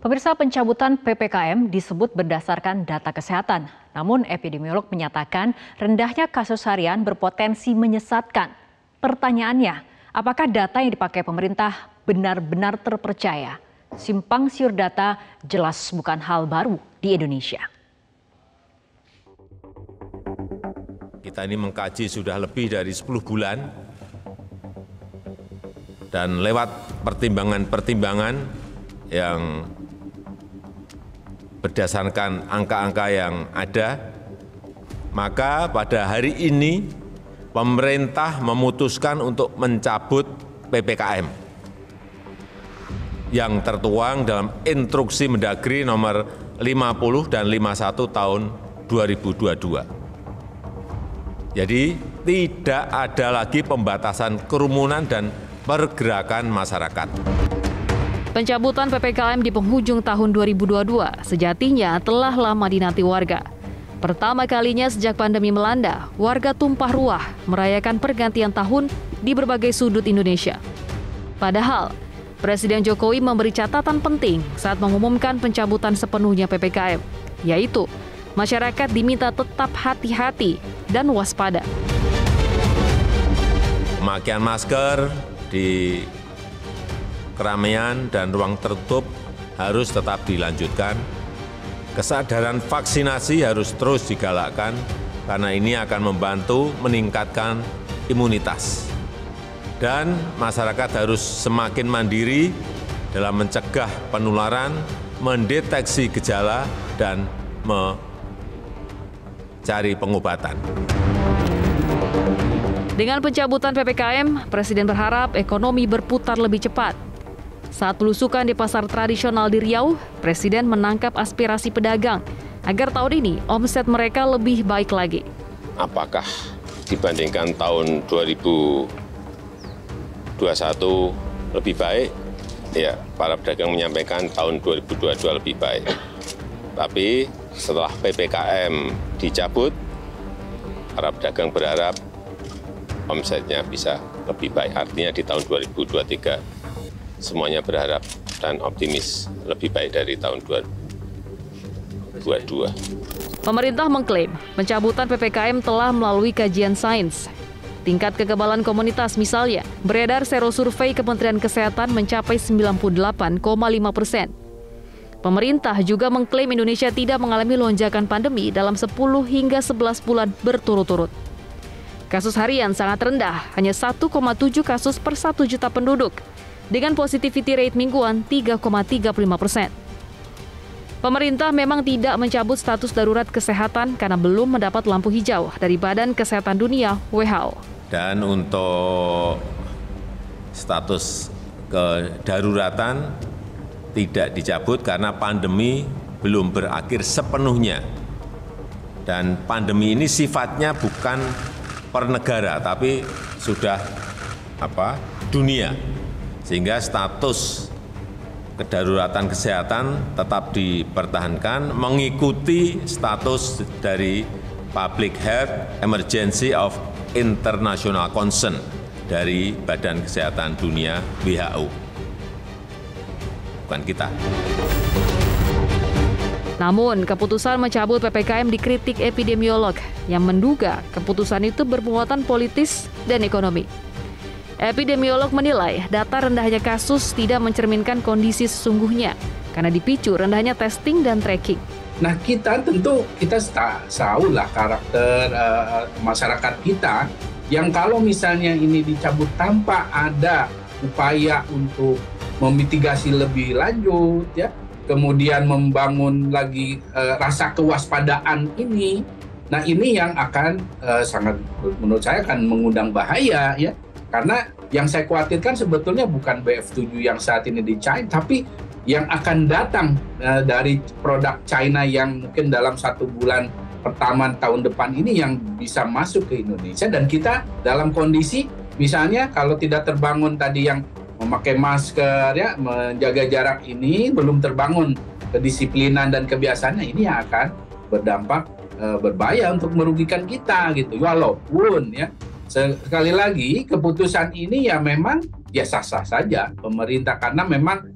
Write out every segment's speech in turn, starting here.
Pemirsa, pencabutan PPKM disebut berdasarkan data kesehatan. Namun epidemiolog menyatakan rendahnya kasus harian berpotensi menyesatkan. Pertanyaannya, apakah data yang dipakai pemerintah benar-benar terpercaya? Simpang siur data jelas bukan hal baru di Indonesia. Kita ini mengkaji sudah lebih dari 10 bulan dan lewat pertimbangan-pertimbangan yang berdasarkan angka-angka yang ada, maka pada hari ini pemerintah memutuskan untuk mencabut PPKM yang tertuang dalam Instruksi Mendagri nomor 50 dan 51 tahun 2022. Jadi tidak ada lagi pembatasan kerumunan dan pergerakan masyarakat. Pencabutan PPKM di penghujung tahun 2022 sejatinya telah lama dinanti warga. Pertama kalinya sejak pandemi melanda, warga tumpah ruah merayakan pergantian tahun di berbagai sudut Indonesia. Padahal, Presiden Jokowi memberi catatan penting saat mengumumkan pencabutan sepenuhnya PPKM, yaitu masyarakat diminta tetap hati-hati dan waspada. Pemakaian masker di keramaian dan ruang tertutup harus tetap dilanjutkan. Kesadaran vaksinasi harus terus digalakkan karena ini akan membantu meningkatkan imunitas. Dan masyarakat harus semakin mandiri dalam mencegah penularan, mendeteksi gejala, dan mencari pengobatan. Dengan pencabutan PPKM, Presiden berharap ekonomi berputar lebih cepat. Saat belusukan di pasar tradisional di Riau, Presiden menangkap aspirasi pedagang agar tahun ini omset mereka lebih baik lagi. Apakah dibandingkan tahun 2021 lebih baik? Ya, para pedagang menyampaikan tahun 2022 lebih baik. Tapi setelah PPKM dicabut, para pedagang berharap omsetnya bisa lebih baik. Artinya di tahun 2023 semuanya berharap dan optimis lebih baik dari tahun 2022. Pemerintah mengklaim pencabutan PPKM telah melalui kajian sains. Tingkat kekebalan komunitas misalnya, beredar serosurvei Kementerian Kesehatan mencapai 98,5%. Pemerintah juga mengklaim Indonesia tidak mengalami lonjakan pandemi dalam 10 hingga 11 bulan berturut-turut. Kasus harian sangat rendah, hanya 1,7 kasus per 1 juta penduduk, dengan positivity rate mingguan 3,35%. Pemerintah memang tidak mencabut status darurat kesehatan karena belum mendapat lampu hijau dari Badan Kesehatan Dunia (WHO). Dan untuk status kedaruratan tidak dicabut karena pandemi belum berakhir sepenuhnya. Dan pandemi ini sifatnya bukan per negara, tapi sudah dunia. Sehingga status kedaruratan kesehatan tetap dipertahankan mengikuti status dari Public Health Emergency of International Concern dari Badan Kesehatan Dunia (WHO). Bukan kita. Namun, keputusan mencabut PPKM dikritik epidemiolog yang menduga keputusan itu bermuatan politis dan ekonomi. Epidemiolog menilai data rendahnya kasus tidak mencerminkan kondisi sesungguhnya karena dipicu rendahnya testing dan tracking. Nah, kita tahu lah karakter masyarakat kita yang kalau misalnya ini dicabut tanpa ada upaya untuk memitigasi lebih lanjut, ya, kemudian membangun lagi rasa kewaspadaan ini. Nah, ini yang akan sangat menurut saya akan mengundang bahaya, ya. Karena yang saya khawatirkan sebetulnya bukan BF7 yang saat ini di China, tapi yang akan datang dari produk China yang mungkin dalam 1 bulan pertama tahun depan ini yang bisa masuk ke Indonesia. Dan kita dalam kondisi misalnya kalau tidak terbangun tadi yang memakai masker, ya, menjaga jarak ini, belum terbangun kedisiplinan dan kebiasaannya, ini yang akan berdampak berbahaya untuk merugikan kita gitu. Walaupun ya sekali lagi keputusan ini ya memang ya sah-sah saja pemerintah karena memang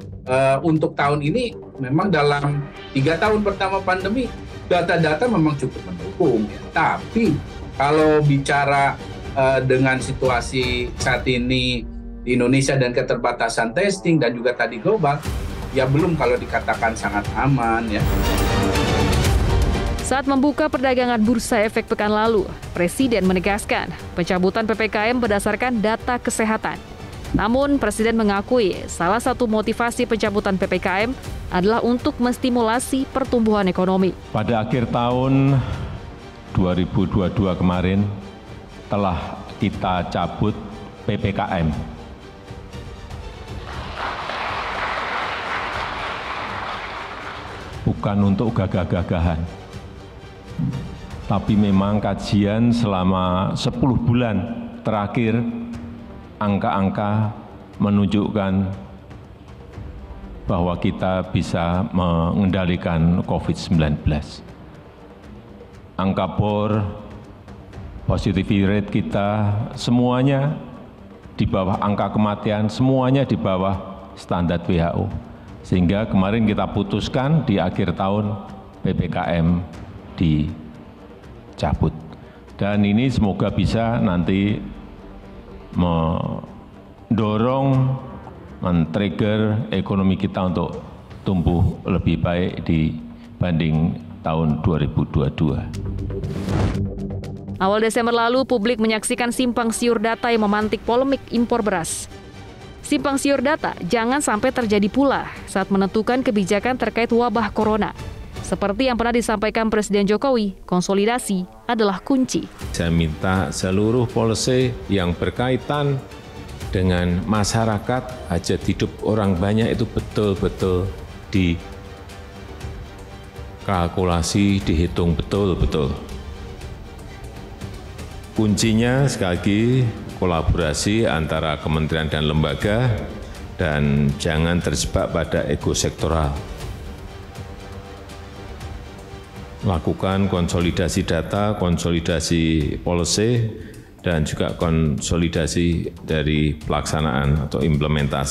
untuk tahun ini memang dalam 3 tahun pertama pandemi data-data memang cukup mendukung. Ya. Tapi kalau bicara dengan situasi saat ini di Indonesia dan keterbatasan testing dan juga tadi global, ya belum kalau dikatakan sangat aman ya. Saat membuka perdagangan bursa efek pekan lalu, Presiden menegaskan pencabutan PPKM berdasarkan data kesehatan. Namun, Presiden mengakui salah satu motivasi pencabutan PPKM adalah untuk menstimulasi pertumbuhan ekonomi. Pada akhir tahun 2022 kemarin telah kita cabut PPKM. Bukan untuk gagah-gagahan. Tapi memang kajian selama 10 bulan terakhir, angka-angka menunjukkan bahwa kita bisa mengendalikan COVID-19. Angka bor, positivity rate kita semuanya di bawah angka kematian, semuanya di bawah standar WHO. Sehingga kemarin kita putuskan di akhir tahun PPKM dicabut. Dan ini semoga bisa nanti mendorong, men-trigger ekonomi kita untuk tumbuh lebih baik dibanding tahun 2022. Awal Desember lalu, publik menyaksikan simpang siur data yang memantik polemik impor beras. Simpang siur data jangan sampai terjadi pula saat menentukan kebijakan terkait wabah corona. Seperti yang pernah disampaikan Presiden Jokowi, konsolidasi adalah kunci. Saya minta seluruh policy yang berkaitan dengan masyarakat, hajat hidup orang banyak itu betul-betul dikalkulasi, dihitung betul-betul. Kuncinya sekali lagi kolaborasi antara kementerian dan lembaga dan jangan terjebak pada ego sektoral. Lakukan konsolidasi data, konsolidasi policy, dan juga konsolidasi dari pelaksanaan atau implementasi.